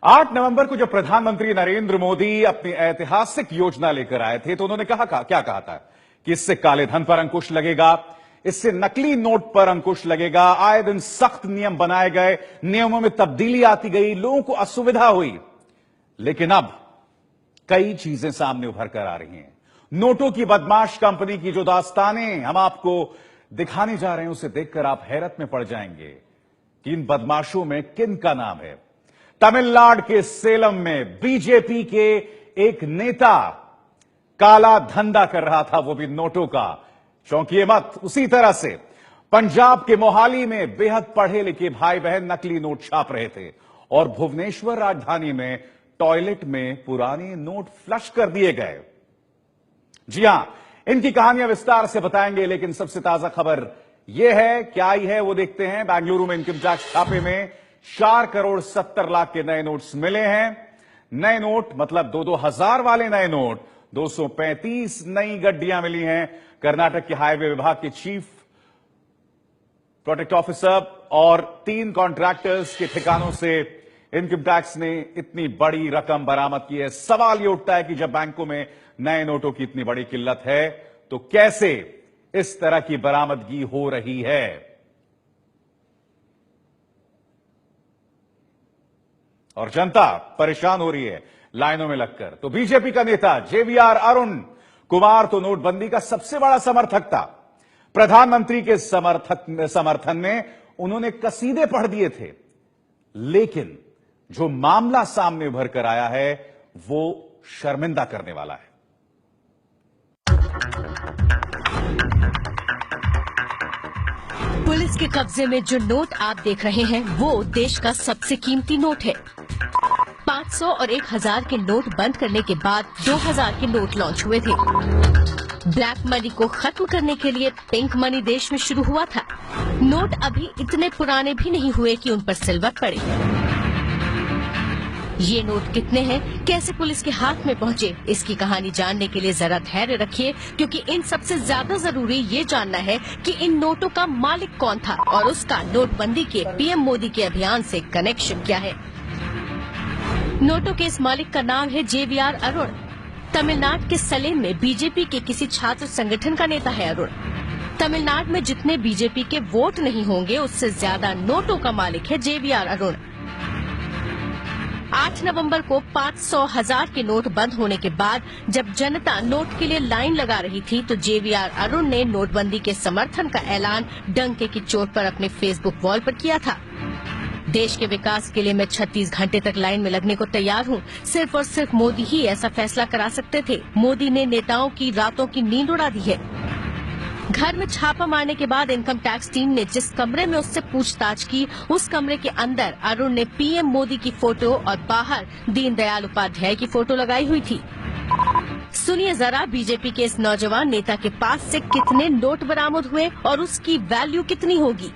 8 नवंबर को जब प्रधानमंत्री नरेंद्र मोदी अपनी ऐतिहासिक योजना लेकर आए थे तो उन्होंने क्या कहा था कि इससे काले धन पर अंकुश लगेगा, इससे नकली नोट पर अंकुश लगेगा, आए दिन सख्त नियम बनाए गए, नियमों में तब्दीली आती गई, लोगों को असुविधा हुई। लेकिन अब कई चीजें सामने उभर कर आ रही हैं। नोटों की बदमाश कंपनी की जो दास्तानें हम आपको दिखाने जा रहे हैं उसे देखकर आप हैरत में पड़ जाएंगे कि इन बदमाशों में किन का नाम है। तमिलनाडु के सेलम में बीजेपी के एक नेता काला धंधा कर रहा था, वो भी नोटों का। चौंकिए मत। उसी तरह से पंजाब के मोहाली में बेहद पढ़े लिखे भाई बहन नकली नोट छाप रहे थे और भुवनेश्वर राजधानी में टॉयलेट में पुराने नोट फ्लश कर दिए गए। जी हां, इनकी कहानियां विस्तार से बताएंगे, लेकिन सबसे ताजा खबर यह है, क्या आई है वो देखते हैं। बेंगलुरु में इनकम टैक्स छापे में 4 करोड़ 70 लाख के नए नोट्स मिले हैं। नए नोट मतलब 2-2 हजार वाले नए नोट, 235 नई गड्डियां मिली हैं। कर्नाटक के हाईवे विभाग के चीफ प्रोटेक्ट ऑफिसर और 3 कॉन्ट्रैक्टर्स के ठिकानों से इनकम टैक्स ने इतनी बड़ी रकम बरामद की है। सवाल यह उठता है कि जब बैंकों में नए नोटों की इतनी बड़ी किल्लत है तो कैसे इस तरह की बरामदगी हो रही है। और जनता परेशान हो रही है लाइनों में लगकर। तो बीजेपी का नेता जेवीआर अरुण कुमार तो नोटबंदी का सबसे बड़ा समर्थक था। प्रधानमंत्री के समर्थन में उन्होंने कसीदे पढ़ दिए थे। लेकिन जो मामला सामने उभर कर आया है वो शर्मिंदा करने वाला है। पुलिस के कब्जे में जो नोट आप देख रहे हैं वो देश का सबसे कीमती नोट है। 500 और 1000 के नोट बंद करने के बाद 2000 के नोट लॉन्च हुए थे। ब्लैक मनी को खत्म करने के लिए पिंक मनी देश में शुरू हुआ था। नोट अभी इतने पुराने भी नहीं हुए कि उन पर सिलवट पड़े। ये नोट कितने हैं, कैसे पुलिस के हाथ में पहुँचे, इसकी कहानी जानने के लिए जरा धैर्य रखिए, क्योंकि इन सबसे ज्यादा जरूरी ये जानना है कि इन नोटों का मालिक कौन था और उसका नोटबंदी के पीएम मोदी के अभियान से कनेक्शन क्या है। नोटों के इस मालिक का नाम है जेवीआर अरुण। तमिलनाडु के सलेम में बीजेपी के किसी छात्र संगठन का नेता है अरुण। तमिलनाडु में जितने बीजेपी के वोट नहीं होंगे उससे ज्यादा नोटों का मालिक है जेवीआर अरुण। 8 नवंबर को 500,000 के नोट बंद होने के बाद जब जनता नोट के लिए लाइन लगा रही थी तो जेवीआर अरुण ने नोटबंदी के समर्थन का ऐलान डंके की चोट पर अपने फेसबुक वॉल पर किया था। देश के विकास के लिए मैं 36 घंटे तक लाइन में लगने को तैयार हूँ। सिर्फ और सिर्फ मोदी ही ऐसा फैसला करा सकते थे। मोदी ने नेताओं की रातों की नींद उड़ा दी है। घर में छापा मारने के बाद इनकम टैक्स टीम ने जिस कमरे में उससे पूछताछ की, उस कमरे के अंदर अरुण ने पीएम मोदी की फोटो और बाहर दीनदयाल उपाध्याय की फोटो लगाई हुई थी। सुनिए जरा बीजेपी के इस नौजवान नेता के पास से कितने नोट बरामद हुए और उसकी वैल्यू कितनी होगी।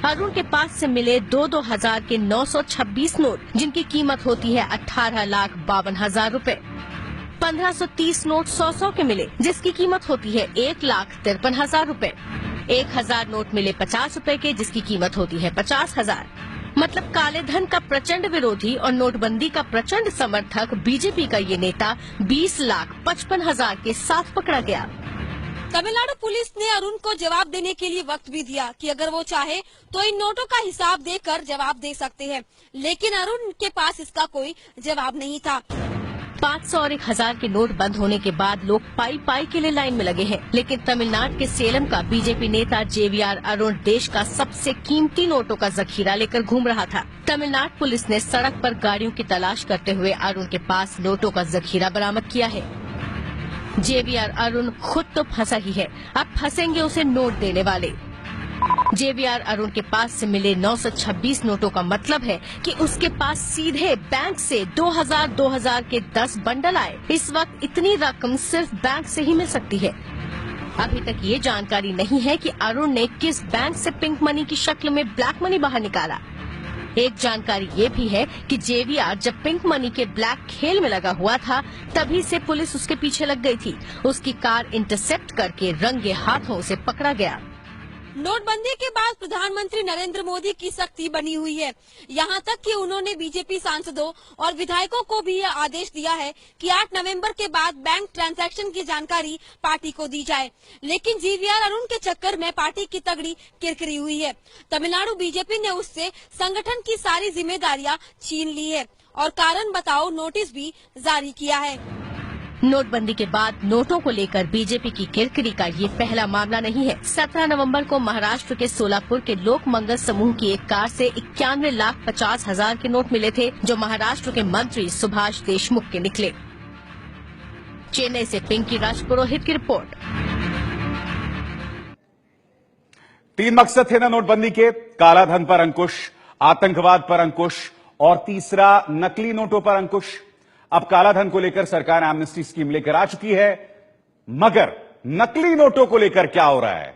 अरुण के पास से मिले 2-2 हजार के 926 नोट, जिनकी कीमत होती है 18,52,000 रूपए। 1530 नोट 100 के मिले, जिसकी कीमत होती है 1,53,000 रूपए। 1000 नोट मिले 50 रूपए के, जिसकी कीमत होती है 50,000। मतलब काले धन का प्रचंड विरोधी और नोटबंदी का प्रचंड समर्थक बीजेपी का ये नेता 20,55,000 के साथ पकड़ा गया। तमिलनाडु पुलिस ने अरुण को जवाब देने के लिए वक्त भी दिया कि अगर वो चाहे तो इन नोटों का हिसाब देकर जवाब दे सकते हैं, लेकिन अरुण के पास इसका कोई जवाब नहीं था। 500 और 1000 के नोट बंद होने के बाद लोग पाई के लिए लाइन में लगे हैं, लेकिन तमिलनाडु के सेलम का बीजेपी नेता जेवीआर अरुण देश का सबसे कीमती नोटों का जखीरा लेकर घूम रहा था। तमिलनाडु पुलिस ने सड़क पर गाड़ियों की तलाश करते हुए अरुण के पास नोटों का जखीरा बरामद किया है। जेवीआर अरुण खुद तो फंसा ही है, अब फंसेंगे उसे नोट देने वाले। जेवीआर अरुण के पास से मिले 926 नोटों का मतलब है कि उसके पास सीधे बैंक से 2000 के 10 बंडल आए। इस वक्त इतनी रकम सिर्फ बैंक से ही मिल सकती है। अभी तक ये जानकारी नहीं है कि अरुण ने किस बैंक से पिंक मनी की शक्ल में ब्लैक मनी बाहर निकाला। एक जानकारी ये भी है कि जेवीआर जब पिंक मनी के ब्लैक खेल में लगा हुआ था तभी से पुलिस उसके पीछे लग गई थी। उसकी कार इंटरसेप्ट करके रंगे हाथों उसे पकड़ा गया। नोटबंदी के बाद प्रधानमंत्री नरेंद्र मोदी की सख्ती बनी हुई है। यहाँ तक कि उन्होंने बीजेपी सांसदों और विधायकों को भी यह आदेश दिया है कि 8 नवंबर के बाद बैंक ट्रांजैक्शन की जानकारी पार्टी को दी जाए। लेकिन जीवीआर अरुण के चक्कर में पार्टी की तगड़ी किरकिरी हुई है। तमिलनाडु बीजेपी ने उससे संगठन की सारी जिम्मेदारियां छीन ली है और कारण बताओ नोटिस भी जारी किया है। नोटबंदी के बाद नोटों को लेकर बीजेपी की किरकिरी का ये पहला मामला नहीं है। 17 नवंबर को महाराष्ट्र के सोलापुर के लोक मंगल समूह की एक कार से 91,50,000 के नोट मिले थे, जो महाराष्ट्र के मंत्री सुभाष देशमुख के निकले। चेन्नई से पिंकी राजपुरोहित की रिपोर्ट। 3 मकसद थे ना नोटबंदी के, काला धन पर अंकुश, आतंकवाद पर अंकुश और तीसरा नकली नोटों पर अंकुश। अब काला धन को लेकर सरकार एमनेस्टी स्कीम लेकर आ चुकी है, मगर नकली नोटों को लेकर क्या हो रहा है,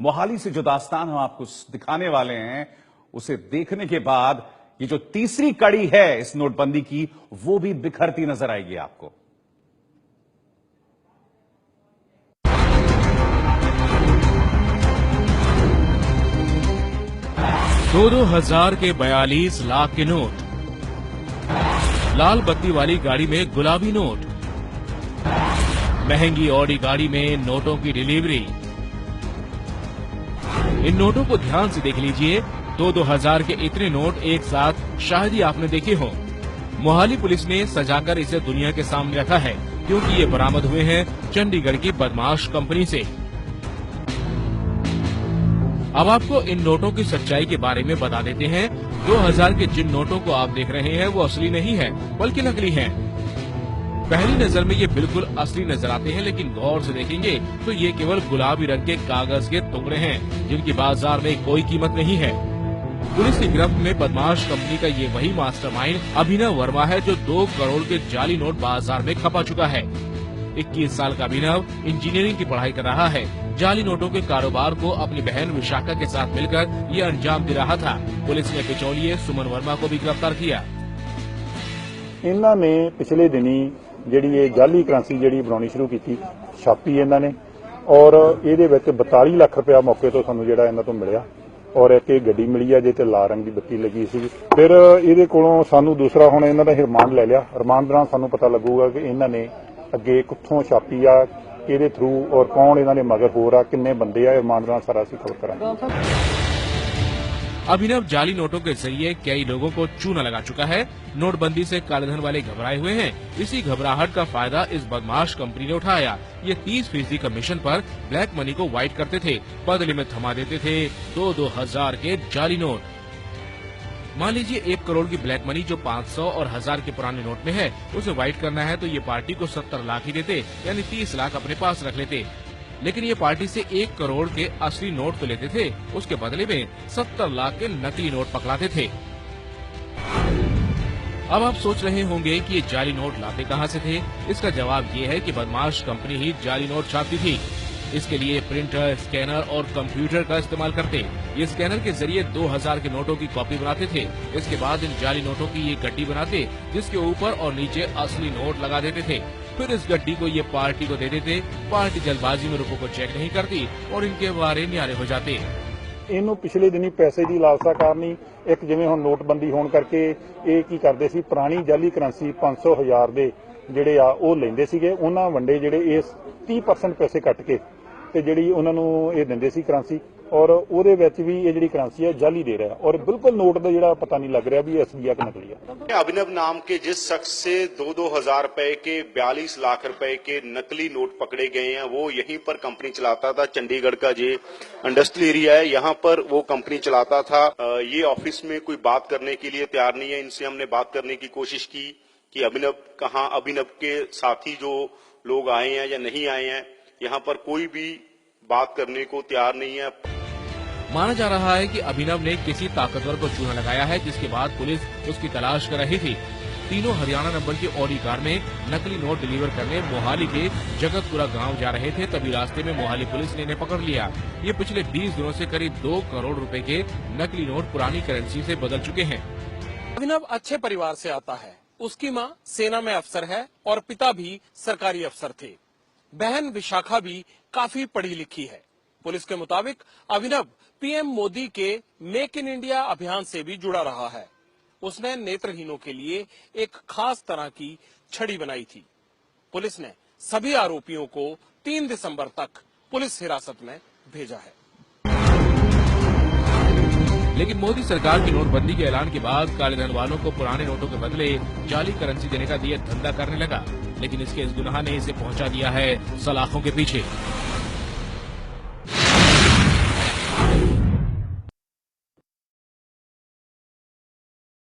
मोहाली से जो दास्तान हम आपको दिखाने वाले हैं, उसे देखने के बाद ये जो तीसरी कड़ी है इस नोटबंदी की, वो भी बिखरती नजर आएगी आपको। 2000 के 42 लाख के नोट, लाल बत्ती वाली गाड़ी में गुलाबी नोट, महंगी ऑडी गाड़ी में नोटों की डिलीवरी। इन नोटों को ध्यान से देख लीजिए, 2000 के इतने नोट एक साथ शायद ही आपने देखे हों। मोहाली पुलिस ने सजाकर इसे दुनिया के सामने रखा है, क्योंकि ये बरामद हुए हैं चंडीगढ़ की बदमाश कंपनी से। अब आपको इन नोटों की सच्चाई के बारे में बता देते हैं। 2000 के जिन नोटों को आप देख रहे हैं वो असली नहीं है, बल्कि नकली हैं। पहली नजर में ये बिल्कुल असली नजर आते हैं, लेकिन गौर से देखेंगे तो ये केवल गुलाबी रंग के कागज के टुकड़े हैं, जिनकी बाजार में कोई कीमत नहीं है। पुलिस की गिरफ्त में बदमाश कंपनी का ये वही मास्टरमाइंड अभिनव वर्मा है, जो 2 करोड़ के जाली नोट बाजार में खपा चुका है। 21 साल का अभिनव इंजीनियरिंग की पढ़ाई कर रहा है। जाली नोटों के कारोबार को अपनी बहन विशाखा के साथ मिलकर ये अंजाम दे रहा था। पुलिस ने बिचौलिए सुमन वर्मा को भी गिरफ्तार किया। इन्हों ने पिछले दिनी ਜਿਹੜੀ ਇਹ ਜਾਲੀ ਕਰੰਸੀ ਜਿਹੜੀ ਬਣਾਉਣੀ ਸ਼ੁਰੂ ਕੀਤੀ, ਛਾਪੀ ਇਹਨਾਂ ਨੇ, ਔਰ ਇਹਦੇ ਵਿੱਚ 42 ਲੱਖ ਰੁਪਇਆ ਮੌਕੇ ਤੋਂ ਸਾਨੂੰ ਜਿਹੜਾ ਇਹਨਾਂ ਤੋਂ ਮਿਲਿਆ, ਔਰ ਇੱਕ ਇਹ ਗੱਡੀ ਮਿਲੀ ਆ ਜਿਹਦੇ ਤੇ ਲਾਲ ਰੰਗ ਦੀ ਬੱਤੀ ਲੱਗੀ ਸੀ। ਫਿਰ ਇਹਦੇ ਕੋਲੋਂ ਸਾਨੂੰ ਦੂਸਰਾ ਹੁਣ ਇਹਨਾਂ ਦਾ ਰਿਮਾਂਡ ਲੈ ਲਿਆ। ਰਿਮਾਂਡ ਦੌਰਾਨ ਸਾਨੂੰ ਪਤਾ ਲੱਗੂਗਾ ਕਿ ਇਹਨਾਂ ਨੇ ਅੱਗੇ ਕਿੱਥੋਂ ਛਾਪੀ ਆ, ਇਹਦੇ ਥਰੂ ਔਰ ਕੌਣ ਇਹਨਾਂ ਦੇ ਮਗਰ ਹੋਰ ਆ, ਕਿੰਨੇ ਬੰਦੇ ਆ। ਰਿਮਾਂਡ ਦੌਰਾਨ ਸਾਰਾ ਅਸੀਂ ਖਬਰ ਕਰਾਂਗੇ। अभिनव जाली नोटों के जरिए कई लोगों को चूना लगा चुका है। नोटबंदी से कालेधन वाले घबराए हुए हैं। इसी घबराहट का फायदा इस बदमाश कंपनी ने उठाया। ये 30% कमीशन पर ब्लैक मनी को वाइट करते थे, बदले में थमा देते थे 2-2 हजार के जाली नोट। मान लीजिए 1 करोड़ की ब्लैक मनी जो 500 और 1000 के पुराने नोट में है, उसे वाइट करना है तो ये पार्टी को 70 लाख ही देते, यानी 30 लाख अपने पास रख लेते। लेकिन ये पार्टी से 1 करोड़ के असली नोट तो लेते थे, उसके बदले में 70 लाख के नकली नोट पकड़ाते थे। अब आप सोच रहे होंगे कि ये जाली नोट लाते कहां से थे। इसका जवाब ये है कि बदमाश कंपनी ही जाली नोट छापती थी। इसके लिए प्रिंटर, स्कैनर और कंप्यूटर का इस्तेमाल करते। ये स्कैनर के जरिए 2000 के नोटों की कॉपी बनाते थे। इसके बाद इन जाली नोटों की ये गड्डी बनाते, जिसके ऊपर और नीचे असली नोट लगा देते थे। फिर इस गड्डी को ये पार्टी को दे देते। पार्टी जल्दबाजी में रुपयों को चेक नहीं करती और इनके बारे न्यारे हो जाते। ਇਹਨੂੰ ਪਿਛਲੇ ਦਿਨੀ ਪੈਸੇ ਦੀ ਲਾਲਸਾ ਕਾਰਨ ਹੀ ਇੱਕ ਜਿਵੇਂ ਹੁਣ ਨੋਟਬੰਦੀ ਹੋਣ ਕਰਕੇ ਇਹ ਕੀ ਕਰਦੇ ਸੀ, ਪੁਰਾਣੀ ਜਾਲੀ ਕਰੰਸੀ 500 ਹਜ਼ਾਰ ਦੇ ਜਿਹੜੇ ਆ ਉਹ ਲੈਂਦੇ ਸੀਗੇ। ਉਹਨਾਂ ਵੰਡੇ ਜਿਹੜੇ ਇਸ 30% ਪੈਸੇ ਕੱਟ ਕੇ ਤੇ ਜਿਹੜੀ ਉਹਨਾਂ ਨੂੰ ਇਹ ਦਿੰਦੇ ਸੀ ਕਰੰਸੀ, ਔਰ ਉਹਦੇ ਵਿੱਚ ਵੀ ਇਹ ਜਿਹੜੀ ਕਰੰਸੀ ਹੈ ਜਾਲੀ ਦੇ ਰਿਹਾ, ਔਰ ਬਿਲकुल ਨੋਟ ਦਾ ਜਿਹੜਾ ਪਤਾ नहीं लग रहा भी असली है कि नकली है। अभिनव नाम के जिस शख्स से 2-2 हजार रुपए के 42 लाख रुपए के नकली नोट पकड़े गए हैं, वो यहीं पर कंपनी चलाता था। चंडीगढ़ का जो इंडस्ट्रियल एरिया है, यहाँ पर वो कंपनी चलाता था। ये ऑफिस में कोई बात करने के लिए तैयार नहीं है। इनसे हमने बात करने की कोशिश की कि अभिनव कहाँ, अभिनव के साथी जो लोग आए हैं या नहीं आए हैं, यहाँ पर कोई भी बात करने को तैयार नहीं है। माना जा रहा है कि अभिनव ने किसी ताकतवर को चूना लगाया है, जिसके बाद पुलिस उसकी तलाश कर रही थी। तीनों हरियाणा नंबर की ऑडी कार में नकली नोट डिलीवर करने मोहाली के जगतपुरा गांव जा रहे थे, तभी रास्ते में मोहाली पुलिस ने इन्हें पकड़ लिया। ये पिछले 20 दिनों से करीब 2 करोड़ रुपए के नकली नोट पुरानी करेंसी से बदल चुके हैं। अभिनव अच्छे परिवार से आता है। उसकी माँ सेना में अफसर है और पिता भी सरकारी अफसर थे। बहन विशाखा भी काफी पढ़ी लिखी है। पुलिस के मुताबिक अभिनव पीएम मोदी के मेक इन इंडिया अभियान से भी जुड़ा रहा है। उसने नेत्रहीनों के लिए एक खास तरह की छड़ी बनाई थी। पुलिस ने सभी आरोपियों को 3 दिसंबर तक पुलिस हिरासत में भेजा है। लेकिन मोदी सरकार की नोटबंदी के ऐलान के बाद काले धन वालों को पुराने नोटों के बदले जाली करेंसी देने का दिया धंधा करने लगा। लेकिन इसके इस गुनाह ने इसे पहुंचा दिया है सलाखों के पीछे।